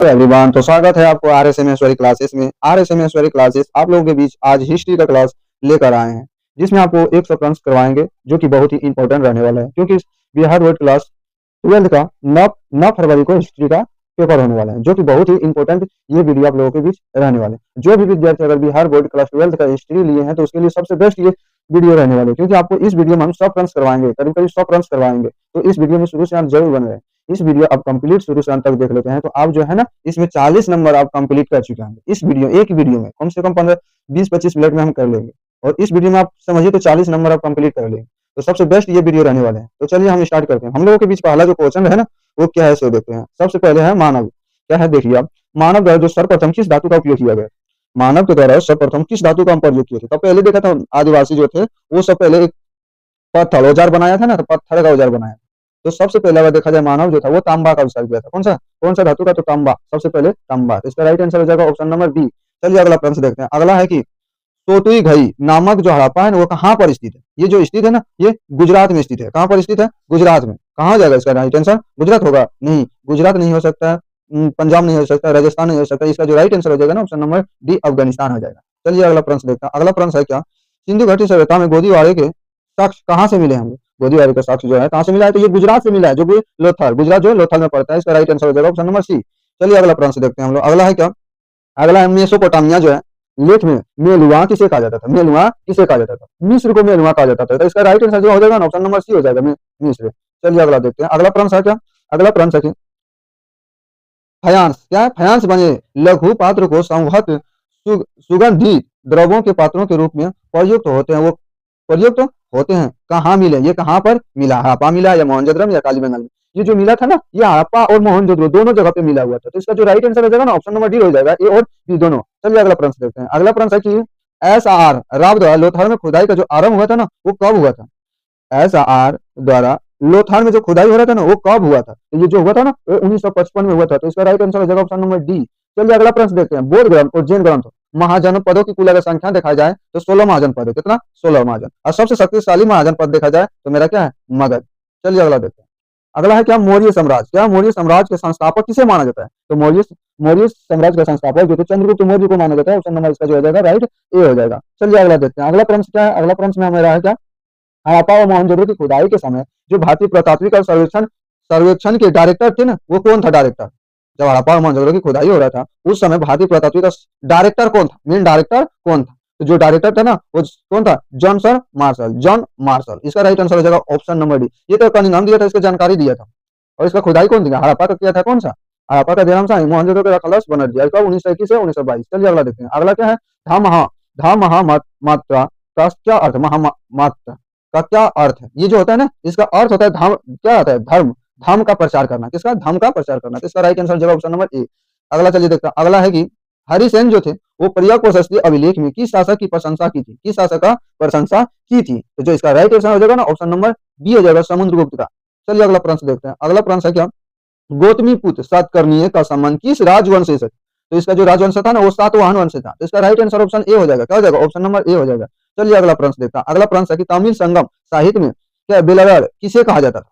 Everyone, तो स्वागत है आपको आर एस एम ऐश्वरी क्लासेस में। आर एस एम ऐश्वरी क्लासेस आप लोगों के बीच आज हिस्ट्री का क्लास लेकर आए हैं, जिसमें आपको 100 प्रश्न करवाएंगे, जो कि बहुत ही इंपॉर्टेंट रहने वाला है, क्योंकि बिहार बोर्ड क्लास 12 का 9 फरवरी को हिस्ट्री का पेपर होने वाला है, जो कि बहुत ही इंपॉर्टेंट ये वीडियो आप लोगों के बीच रहने वाले हैं। जो भी विद्यार्थी अगर बिहार बोर्ड क्लास 12 का हिस्ट्री लिए हैं, तो उसके लिए सबसे बेस्ट ये वीडियो रहने वाले, क्योंकि आपको इस वीडियो में हम 100 प्रश्न करवाएंगे, करीब करीब 100 प्रश्न करवाएंगे। तो इस वीडियो में शुरू से आप जरूर बन रहे हैं। इस वीडियो आप कंप्लीट शुरू से अंत तक देख लेते हैं, तो आप जो है ना, इसमें 40 नंबर आप कंप्लीट कर चुके हैं। इस वीडियो एक वीडियो में कम से कम 15 20-25 मिनट में हम कर लेंगे, और इस वीडियो में आप समझिए तो 40 नंबर आप कंप्लीट कर लेंगे। तो सबसे बेस्ट ये वीडियो रहने वाले हैं। तो चलिए हम स्टार्ट करते हैं। हम लोगों के बीच पहला जो क्वेश्चन है ना, वो क्या है सो देखते हैं। सबसे पहले है मानव। क्या है देखिए आप, मानव द्वारा जो सर्वप्रथम किस धातु का उपयोग किया गया? मानव के द्वारा सर्वप्रथम किस धातु का प्रयोग किया था? तो पहले देखा था आदिवासी जो थे, वो सब पहले एक पत्थर औजार बनाया था ना, तो पत्थर का औजार बनाया। तो सबसे पहले अगर देखा जाए, मानव जो था वो तांबा का आविष्कार किया था। कौन सा धातु का? तो तांबा, सबसे पहले तांबा। तो इसका राइट आंसर हो जाएगा ऑप्शन नंबर बी। चलिए अगला प्रश्न देखते हैं। अगला है कि सोतुई घई नामक जो हड़प्पा है वो कहाँ पर स्थित है? ये जो स्थित है ना, ये गुजरात में स्थित है। कहाँ पर स्थित है? गुजरात में। कहाँ जाएगा इसका राइट आंसर? गुजरात होगा? नहीं, गुजरात नहीं हो सकता, पंजाब नहीं हो सकता, राजस्थान नहीं हो सकता। इसका जो राइट आंसर हो जाएगा ना, ऑप्शन नंबर डी, अफगानिस्तान हो जाएगा। चलिए अगला प्रश्न देखते हैं। अगला प्रश्न है क्या, सिंधु घाटी सभ्यता में गोदीवारे के साक्ष्य कहाँ से मिले हैं? गोदीवारे का साक्ष्य जो है कहाँ से मिला है? तो ये गुजरात से मिला है, जो कि लोथल, गुजरात जो है लोथल में पड़ता है। इसका राइट आंसर हो जाएगा ऑप्शन नंबर सी। चलिए अगला प्रश्न देखते हैं हम लोग। अगला है क्या, अगला है मेसोपोटामिया जो है, लेख में मेलुआ किसे कहा जाता था? मेलुआ किसे कहा जाता था? मिस्र को मेलुआ कहा जाता था। तो इसका राइट आंसर जो हो जाएगा ना, ऑप्शन नंबर सी हो जाएगा, मिस्र। चलिए अगला देखते हैं। अगला प्रश्न है क्या, अगला प्रश्न है कि फयांस, क्या है? फयांस बने लघु पात्र को संवहत सुगंधित द्रवों के पात्रों के रूप में प्रयुक्त होते हैं, वो प्रयुक्त होते हैं कहाँ मिले? ये कहाँ पर मिला? हड़प्पा मिला या मोहनजोदड़ो या कालीबंगाल में? ये जो मिला था ना, ये हड़प्पा और मोहनजोदड़ो दोनों जगह पे मिला हुआ था। तो इसका जो राइट आंसर हो जाएगा ना, ऑप्शन नंबर डी हो जाएगा, ए और बी दोनों। चलिए अगला प्रश्न देखते हैं। अगला प्रश्न है कि एसआर राव द्वारा लोथार में खुदाई का जो आरंभ हुआ था ना, वो कब हुआ था? एसआर द्वारा लोथार में जो खुदाई हो रहा था ना, वो कब हुआ था? तो ये जो हुआ था ना, वो 1955 में हुआ था। तो इसका राइट आंसर हो जाएगा ऑप्शन नंबर डी। चलिए अगला प्रश्न देखते हैं। बौद्ध ग्रंथ और जैन ग्रंथ महाजनपदों की कुल अगर संख्या देखा जाए तो 16 महाजनपद है। कितना? 16 महाजन। और सबसे शक्तिशाली महाजनपद देखा जाए तो मेरा क्या है? मगध। चलिए अगला देखते हैं। अगला है क्या, मौर्य साम्राज्य। क्या मौर्य साम्राज्य के संस्थापक किसे माना जाता है? तो मौर्य साम्राज्य का संस्थापक जो थे चंद्रगुप्त मौर्य को माना जाता है। ऑप्शन नंबर इसका जो हो जाएगा राइट ए हो जाएगा। चलिए अगला देखते हैं। अगला प्रश्न क्या है, अगला प्रश्न में हमारा है क्या, हड़प्पा और मोहनजोदड़ो की खुदाई के समय जो भारतीय पुरातात्विक और सर्वेक्षण सर्वेक्षण के डायरेक्टर थे ना, वो कौन था डायरेक्टर? जब हड़प्पा और मोहनजोदड़ो की खुदाई हो रहा था, उस समय भारतीय पुरातात्विक का डायरेक्टर कौन था? मेन डायरेक्टर कौन था? तो जो डायरेक्टर था ना, वो कौन था? Johnson Marshall, John Marshall. इसका राइट आंसर हो जाएगा ऑप्शन नंबर डी। ये तो कनिंघम दिया था, इसका जानकारी दिया था। और इसका खुदाई कौन दिया? हड़प्पा का किया था। कौन सा? हड़प्पा का दिया था मोहनजोदड़ो का खलास बनर्जी। इसका 1921 से 1922। चलिए अगला देखते हैं। अगला क्या है, धा महामात्रा का क्या अर्थ? महामात्रा का क्या अर्थ है? ये जो होता है ना, इसका अर्थ होता है धर्म। क्या होता है? धर्म, धर्म का प्रचार करना। किसका? धर्म का प्रचार करना। तो इसका राइट आंसर जवाब ऑप्शन नंबर ए। अगला चलिए देखते हैं। अगला है कि हरिसेन जो थे, वो पर्याय प्रशस्ति अभिलेख में किस शासक की प्रशंसा की थी? किस शासक का प्रशंसा की थी? तो जो इसका राइट आंसर हो जाएगा ना, ऑप्शन नंबर बी हो जाएगा, समुद्रगुप्त का। चलिए अगला प्रश्न देखते हैं। अगला प्रश्न है क्या, गौतमीपुत्र सातकर्णीय का संबंध किस राजवंश से? तो इसका जो राजवंश था ना, वो सातवाहन वंश से था। तो इसका राइट आंसर ऑप्शन ए हो जाएगा। क्या हो जाएगा? ऑप्शन नंबर ए हो जाएगा। चलिए अगला प्रश्न देखता है। अगला प्रश्न है कि तमिल संगम साहित्य में क्या बेलरर किसे कहा जाता था?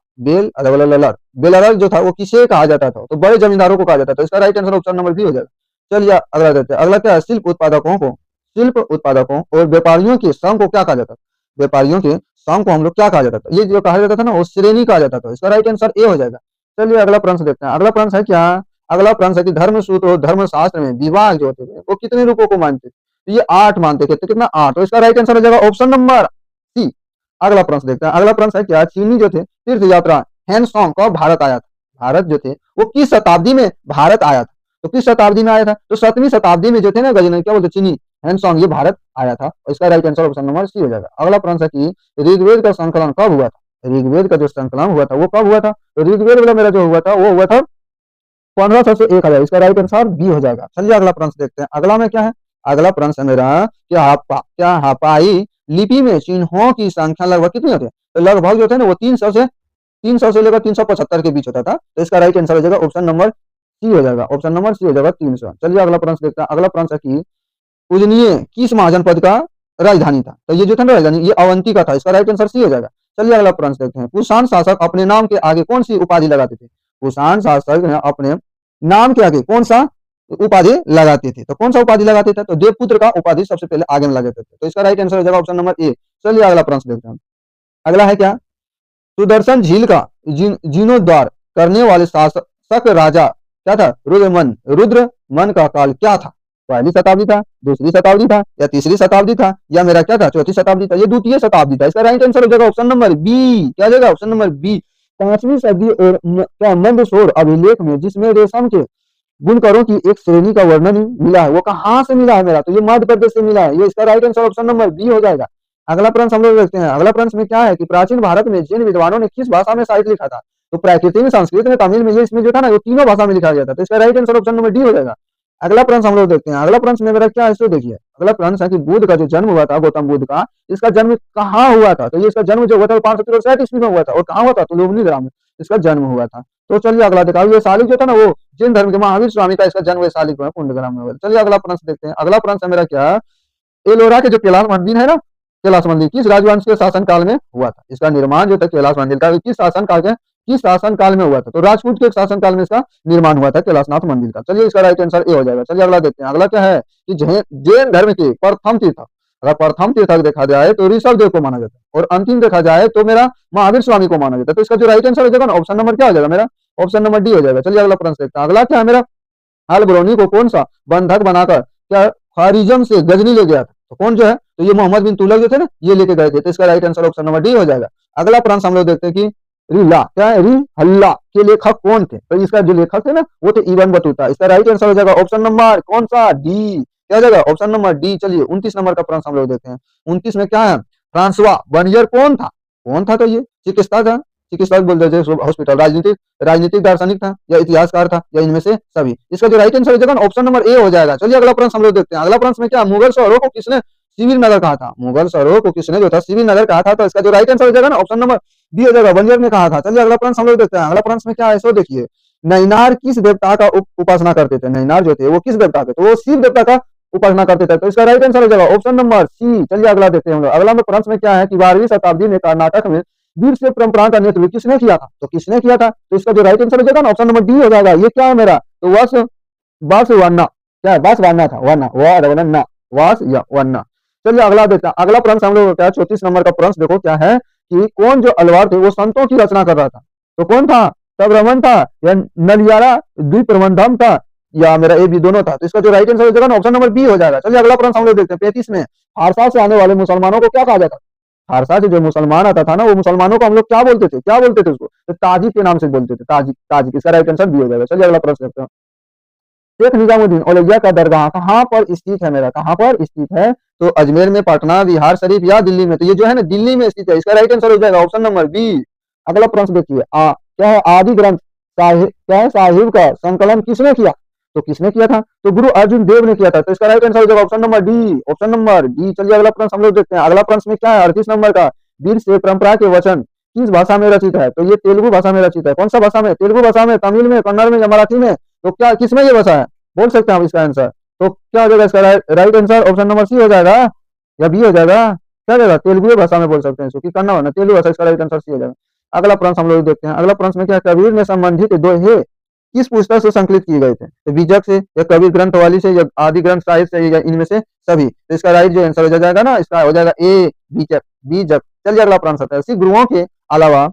बेलरर जो था वो किसे कहा जाता था? तो बड़े जमींदारों को कहा जाता था। इसका right answer option number B हो जाएगा। चलिए अगला देखते हैं। अगला क्या है, शिल्प उत्पादकों और व्यापारियों के संघ को क्या कहा जाता था? व्यापारियों के संघ को हम लोग क्या कहा जाता था? ये जो कहा जाता था ना, वो श्रेणी कहा जाता था। इसका राइट आंसर ए हो जाएगा। चलिए अगला प्रश्न देखते हैं। अगला प्रश्न है क्या, अगला प्रश्न है कि धर्मसूत्र और धर्मशास्त्र में विवाह जो होते थे, वो कितने रूपों को मानते थे? तो ये 8 मानते थे। तो कितना? 8। तो इसका राइट आंसर हो जाएगा ऑप्शन नंबर सी। अगला प्रश्न देखते हैं। अगला प्रश्न है क्या, चीनी जो थे तीर्थ यात्रा हैंडसॉन्ग कब भारत आया था? भारत जो थे वो किस शताब्दी में भारत आया था? तो किस शताब्दी में आया था? तो 7वीं शताब्दी में जो थे ना गजनवी, क्या बोलते, चीनी हैंडसॉन्ग, ये भारत आया था। और इसका right answer option number C हो जाएगा। अगला प्रश्न है कि ऋग्वेद का संकलन कब हुआ था? ऋग्वेद का जो संकलन हुआ था वो कब हुआ था? तो ऋग्वेद वाला मेरा जो हुआ था वो हुआ था 1500 से 1000। इसका राइट आंसर बी हो जाएगा। चलिए अगला प्रश्न देखते हैं। अगला में क्या है, अगला प्रश्न है मेरा, क्या हड़प्पाई लिपि में चिन्हों की संख्या लगभग कितनी होती है? तो लगभग जो थे ना, वो 300 से लेकर 375 के बीच होता था। तो इसका राइट आंसर हो जाएगा ऑप्शन नंबर सी हो जाएगा। ऑप्शन नंबर सी हो जाएगा 300। चलिए अगला प्रश्न देखते हैं। अगला प्रश्न है कि पूजनीय किस महाजनपद का राजधानी था? तो ये जो था ना राजधानी, ये अवंती का था। इसका राइट आंसर सी हो जाएगा। चलिए अगला प्रश्न देखते हैं। कुषाण शासक अपने नाम के आगे कौन सी उपाधि लगाते थे? कुषाण शासक ने अपने नाम के आगे कौन सा उपाधि लगाते थे? तो कौन सा उपाधि लगाते थे? तो देवपुत्र का उपाधि सबसे पहले आगे में लगाते थे। तो इसका राइट आंसर हो जाएगा ऑप्शन नंबर ए। चलिए अगला प्रश्न देखते हैं। अगला है क्या? सुदर्शन झील का जीर्णोद्धार करने वाले शासक राजा क्या था? रुद्रमन का काल क्या था? पहली शताब्दी था, दूसरी शताब्दी था, या तीसरी शताब्दी था, या मेरा क्या था? चौथी शताब्दी था, ये द्वितीय शताब्दी था। इसका राइट आंसर हो जाएगा ऑप्शन नंबर बी। क्या जाएगा? Option number B. 5वीं सदी और क्या मंदसौर अभिलेख में जिसमें रेशम के बुनकरों की एक श्रेणी का वर्णन मिला है, वो कहाँ से मिला है मेरा? तो ये मध्य प्रदेश से मिला है। ये इसका right answer option number B हो जाएगा। अगला प्रश्न हम लोग देखते हैं। अगला प्रश्न में क्या है कि प्राचीन भारत में जैन विद्वानों ने किस भाषा में साहित्य लिखा था? तो प्राकृत में, संस्कृत में, तमिल में, ये इसमें जो था ना, वो तीनों भाषा में लिखा गया था। तो इसका right answer option number D हो जाएगा। अगला प्रश्न हम लोग देखते हैं। अगला प्रश्न में मेरा क्या है, इसको देखिए। अगला प्रश्न है कि बुद्ध का जो जन्म हुआ था, गौतम बुद्ध का, इसका जन्म कहाँ हुआ था? तो ये इसका जन्म जो हुआ था 567 ईस्वी में हुआ था। और कहाँ हुआ था? तो लोमनी ग्राम में इसका जन्म हुआ था। तो चलिए अगला देखा, ये शालिक जो था ना, वो जैन धर्म के महावीर स्वामी का इसका जन्म शालिक में कुंडग्राम में हुआ। चलिए अगला प्रश्न देखते हैं। अगला प्रश्न है मेरा क्या? एलोरा के जो कैलाश मंदिर है ना, कैलाश मंदिर किस राजवंश के शासन काल में हुआ था? इसका निर्माण जो था कैलाश मंदिर का किस शासन काल में हुआ था? तो राजपूत के शासन काल में इसका निर्माण हुआ था कैलाशनाथ मंदिर का। चलिए इसका राइट आंसर ए हो जाएगा। चलिए अगला देखते हैं। अगला क्या है कि जैन धर्म के प्रथम तीर्थक, अगर प्रथम तीर्थक देखा जाए तो ऋषभ देव को माना जाता है, और अंतिम देखा जाए तो मेरा महावीर स्वामी को माना जाता है। तो इसका जो राइट आंसर हो जाएगा ना, ऑप्शन नंबर क्या हो जाएगा मेरा? ऑप्शन नंबर डी हो जाएगा। चलिए अगला प्रश्न देखते हैं। अगला क्या है मेरा? अल-बरूनी को कौन सा बंधक बनाकर क्या ख्वारिज्म से गजनी ले गया था? तो कौन जो है? तो ये मोहम्मद बिन तुगलक जो थे ना, ये लेके गए थे। तो इसका right answer option number D हो जाएगा। अगला प्रश्न हम लोग देखते हैं कि रिला क्या है, री हल्ला के लेखक कौन थे? तो इसका जो लेखक थे ना, वो थे इब्न बतूता। इसका राइट आंसर हो जाएगा ऑप्शन नंबर कौन सा? डी। क्या हो जाएगा? Option number D. चलिए 29 नंबर का प्रश्न हम लोग देखते हैं। 29 में क्या है? फ्रांसवा बर्नियर कौन था? कौन था? तो ये चिकित्सा था, चिकित्सक बोलते थे, हॉस्पिटल, राजनीतिक राजनीतिक दार्शनिक था, या इतिहासकार था, या इनमें से सभी। इसका जो राइट आंसर हो जाएगा ऑप्शन नंबर ए हो जाएगा। चलिए अगला प्रश्न हम लोग देखते हैं। अगला प्रश्न में क्या? मुगल शहरों को किसने शिविर नगर कहा था? मुगल शहरों को किसने जो था शिविर नगर कहा था? तो इसका जो राइट आंसर हो जाएगा ना, ऑप्शन नंबर बी हो जाएगा, बंजर ने कहा था। चलिए अगला प्रश्न हम लोग देखते हैं। अगला प्रश्न में क्या है, सो देखिए। नैनार किस देवता का उपासना करते थे? नैनार जो थे वो किस देवता के? तो वो शिव देवता का उपासना करते थे। तो इसका राइट आंसर हो जाएगा ऑप्शन नंबर सी। चलिए अगला देखते हैं हम लोग। अगला में प्रश्न में क्या है कि 12वीं शताब्दी में कर्नाटक में वीर से परंपरा का नेतृत्व किसने किया था? तो किसने किया था? तो इसका जो राइट आंसर हो जाएगा ना, ऑप्शन नंबर डी हो जाएगा। ये क्या है मेरा? तो वासवन्ना क्या है? वासवाना था, वाना वाना वास या वन्ना। चलिए अगला देखते हैं। अगला प्रश्न हम लोग क्या है? 34 नंबर का प्रश्न देखो क्या है कि कौन जो अलवार थे वो संतों की रचना कर रहा था? तो कौन था? तब्रमन था, या नलियारा द्विप्रबंधम था, या मेरा ए बी दोनों था? तो इसका जो राइट आंसर हो जाएगा ना, ऑप्शन नंबर बी हो जाएगा। चलिए अगला प्रश्न हम लोग देखते हैं। 35 में फारसा से आने वाले मुसलमानों को क्या कहा जाता? फारसा से जो मुसलमान आता था ना, वो मुसलमानों को हम लोग क्या बोलते थे? क्या बोलते थे उसको? तो ताजिक के नाम से बोलते थे। Tajik, Tajik. इसका राइट आंसर बी हो जाएगा। चलिए अगला प्रश्न देखते हैं। शेख निजामुद्दीन औलिया का दरगाह कहाँ पर स्थित है मेरा? कहाँ पर स्थित है? तो अजमेर में, पटना, बिहार शरीफ, या दिल्ली में? तो ये जो है ना, दिल्ली में स्थित है। इसका राइट आंसर हो जाएगा ऑप्शन नंबर बी। अगला प्रश्न देखिए। क्या है? आदि ग्रंथ साहिब क्या है? साहिब का संकलन किसने किया? तो किसने किया था? तो गुरु अर्जुन देव ने किया था। तो इसका राइट आंसर हो जाएगा option number D. Option number D. चलिए अगला प्रश्न हम लोग देखते हैं। अगला प्रश्न में क्या है? 38 नंबर का वीर से परंपरा के वचन किस भाषा में रचित है? तो ये तेलुगु भाषा में रचित है। कौन सा भाषा में? तेलुगु भाषा में, तमिल में, कन्नड़ में, या मराठी में? तो क्या किसमें ये भाषा है? बोल सकते हैं हम इसका आंसर। तो क्या हो जाएगा इसका right answer? Option number C हो जाएगा, या बी हो जाएगा? क्या जाएगा? तेलुगु भाषा में बोल सकते हैं इसको, कि कन्नड़ ना तेलुगु भाषा। इसका राइट आंसर सी हो जाएगा। अगला प्रश्न हम लोग देखते हैं। अगला प्रश्न में क्या? कबीर में संबंधित दोहे किस पुस्तक से संकलित किए गए थे? तो बीजक से, या कबीर ग्रंथ वाली से, या आदि ग्रंथ साहिब से, या इनमें से सभी? तो इसका राइट जो आंसर हो जाएगा ना, इसका हो जाएगा ए, बीजक। बीजक। चलिए अगला प्रश्न आता है। इसी गुरुओं के अलावा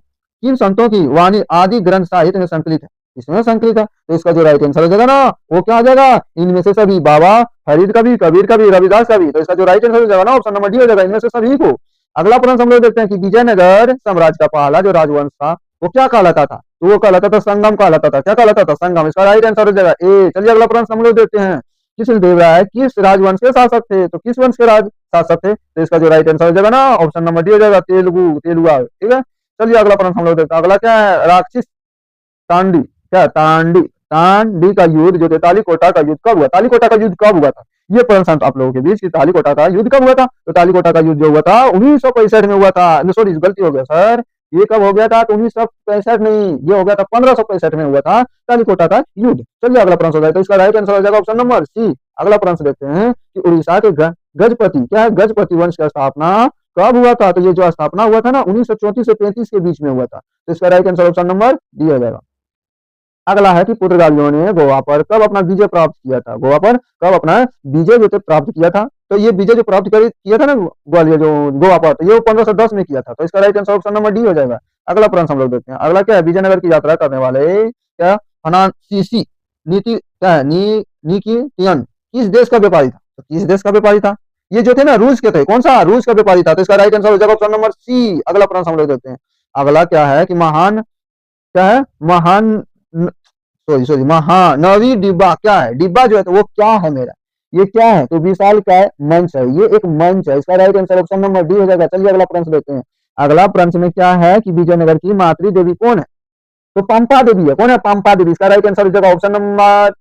किन संतों की वाणी आदि ग्रंथ साहित्य में संकलित है? इसमें संकलित है। तो इसका जो राइट आंसर हो जाएगा ना, वो क्या हो जाएगा? इनमें से सभी। बाबा फरीद कबीर, कबीर कबीर, रविदास कबीर। तो इसका जो राइट आंसर हो जाएगा ना, ऑप्शन नंबर डी हो जाएगा, इनमें से सभी को। अगला प्रश्न हम लोग देखते हैं कि विजयनगर साम्राज्य का पहला जो राजवंश था वो क्या कहलाता था? तो वो कहलाता था संगम कहलाता था। क्या कहलाता था? संगम। इसका राइट आंसर हो जाएगा ए। चलिए अगला प्रश्न हम लोग देखते हैं। कृष्णदेवराय किस राजवंश के शासक थे? तो किस वंश के राज शासक थे? तो इसका जो राइट आंसर हो जाएगा ना, ऑप्शन नंबर डी हो जाएगा, तेलुगु, तेलुगु। ठीक है। चलिए अगला प्रश्न हम लोग देखते हैं। अगला क्या है? राक्षस तांडी क्या? तांडी तांडी का युद्ध जो तालीकोटा का युद्ध कब हुआ? तालीकोटा का युद्ध कब हुआ था? ये प्रश्न आप लोगों के बीच की तालीकोटा का युद्ध कब हुआ था? तो तालीकोटा का युद्ध जो हुआ था 1965 में हुआ था। सॉरी, गलती हो गया सर। ये कब हो गया था? तो 1965 नहीं, ये हो गया था 1565 में हुआ था तालीकोटा का युद्ध। चलिए अगला प्रश्न हो जाए। तो इसका राइट आंसर हो जाएगा ऑप्शन नंबर सी। अगला प्रश्न देखते हैं कि उड़ीसा के गजपति क्या है? गजपति वंश की स्थापना कब हुआ था? तो ये जो स्थापना हुआ था ना, 1934 से 35 के बीच में हुआ था। तो इसका right answer option number D हो जाएगा। अगला है कि पुर्तगालियों ने गोवा पर कब अपना विजय प्राप्त किया था। गोवा पर कब अपना विजय जो प्राप्त किया था। तो ये विजय जो प्राप्त किया था ना ग्वालियर जो गोवा पर, तो ये 1510 में किया था। तो इसका right answer option number D हो जाएगा। अगला प्रश्न हम लोग देखते हैं। अगला क्या है, विजयनगर की यात्रा करने वाले क्या फ्रांसीसी नीति क्या है निकिटियन किस देश का व्यापारी था। तो किस देश का व्यापारी था। ये जो थे ना रूस के थे। कौन सा रूस का व्यापारी था। तो इसका राइट आंसर हो जाएगा ऑप्शन नंबर सी। अगला प्रश्न हम लोग देखते हैं। अगला क्या है कि महान क्या है महान सॉरी सॉरी महानवी डिब्बा क्या है। डिब्बा जो है तो वो क्या है मेरा, ये क्या है। तो विशाल क्या है, मंच है। ये एक मंच है। इसका right answer option number D हो जाएगा। चलिए अगला प्रश्न देखते हैं। अगला प्रश्न में क्या है कि विजयनगर की मातृ देवी कौन है। तो पंपा देवी है। कौन है, पंपा देवी। इसका राइट आंसर हो जाएगा ऑप्शन नंबर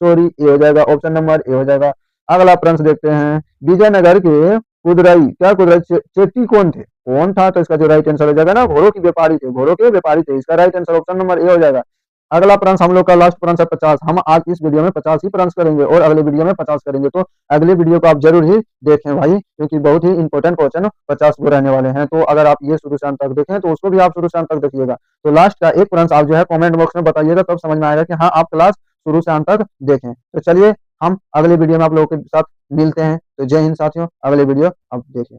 सॉरी ए हो जाएगा। ऑप्शन नंबर ए हो जाएगा। अगला प्रश्न देखते हैं। विजयनगर के कुदरई क्या कुदरई चेट्टी कौन थे, कौन था। तो इसका जो राइट आंसर हो जाएगा ना, घोड़ों के व्यापारी थे। घोड़ों के व्यापारी थे। इसका right answer option number A हो जाएगा। अगला प्रश्न हम लोग का लास्ट प्रश्न है 50। हम आज इस वीडियो में 50 ही प्रश्न करेंगे और अगले वीडियो में 50 करेंगे। तो अगले वीडियो को आप जरूर ही देखें भाई, क्योंकि बहुत ही इंपॉर्टेंट क्वेश्चन 50 को रहने वाले हैं। तो अगर आप ये शुरू से अंत तक देखें तो उसको भी आप शुरू से अंत तक देखिएगा। तो लास्ट का एक प्रश्न आप जो है कमेंट बॉक्स में बताइएगा, तब समझ में आएगा कि हाँ आप क्लास शुरू से अंत तक देखें। तो चलिए हम अगले वीडियो में आप लोगों के साथ मिलते हैं। तो जय हिंद साथियों, अगले वीडियो आप देखें।